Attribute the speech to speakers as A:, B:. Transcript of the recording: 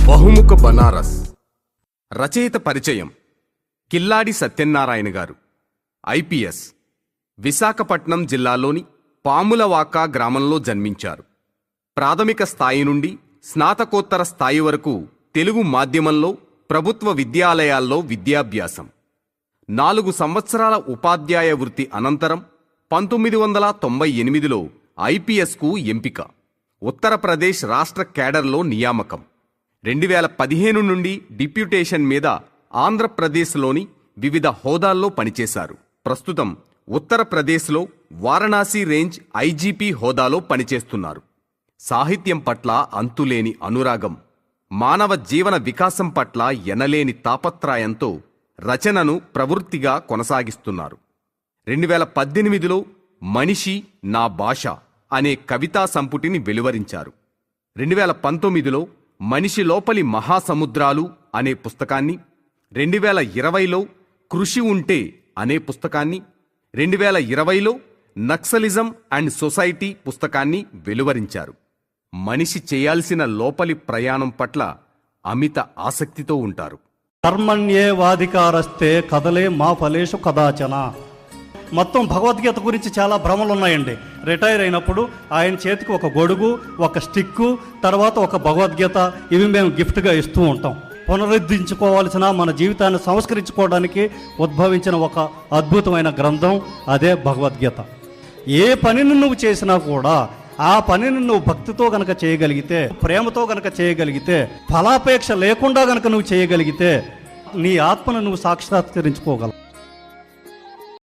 A: బహుముఖ బనారస్. రచయిత పరిచయం: కిల్లాడి సత్యనారాయణ గారు, ఐపీఎస్, విశాఖపట్నం జిల్లాలోని పాములవాక గ్రామంలో జన్మించారు. ప్రాథమిక స్థాయి నుండి స్నాతకోత్తర స్థాయి వరకు తెలుగు మాధ్యమంలో ప్రభుత్వ విద్యాలయాల్లో విద్యాభ్యాసం. 4 సంవత్సరాల ఉపాధ్యాయ వృత్తి అనంతరం 1998లో ఐపీఎస్కు ఎంపిక. ఉత్తరప్రదేశ్ రాష్ట్ర కేడర్లో నియామకం. 2015 నుండి డిప్యూటేషన్ మీద ఆంధ్రప్రదేశ్లోని వివిధ హోదాల్లో పనిచేశారు. ప్రస్తుతం ఉత్తరప్రదేశ్లో వారణాసి రేంజ్ ఐజీపీ హోదాలో పనిచేస్తున్నారు. సాహిత్యం పట్ల అంతులేని అనురాగం, మానవ జీవన వికాసం పట్ల ఎనలేని తాపత్రయంతో రచనను ప్రవృత్తిగా కొనసాగిస్తున్నారు. 2018లో మనిషి నా భాష అనే కవితా సంపుటిని వెలువరించారు. 2019లో మనిషి లోపలి మహాసముద్రాలు అనే పుస్తకాన్ని, 2020లో కృషి ఉంటే అనే పుస్తకాన్ని, 2020లో నక్సలిజం అండ్ సొసైటీ పుస్తకాన్ని వెలువరించారు. మనిషి చేయాల్సిన లోపలి ప్రయాణం పట్ల అమిత ఆసక్తితో ఉంటారు.
B: కర్మణ్యేవాధికారస్తే కదలే మా ఫలేషు కదాచన. మొత్తం భగవద్గీత గురించి చాలా భ్రమలు ఉన్నాయండి. రిటైర్ అయినప్పుడు ఆయన చేతికి ఒక గొడుగు, ఒక స్టిక్కు, తర్వాత ఒక భగవద్గీత, ఇవి మేము గిఫ్ట్గా ఇస్తూ ఉంటాం. పునరుద్ధరించుకోవాల్సిన, మన జీవితాన్ని సంస్కరించుకోవడానికి ఉద్భవించిన ఒక అద్భుతమైన గ్రంథం అదే భగవద్గీత. ఏ పనిని నువ్వు చేసినా కూడా ఆ పనిని నువ్వు భక్తితో గనక చేయగలిగితే, ప్రేమతో గనక చేయగలిగితే, ఫలాపేక్ష లేకుండా గనక నువ్వు చేయగలిగితే నీ ఆత్మను నువ్వు సాక్షాత్కరించుకోగలవు.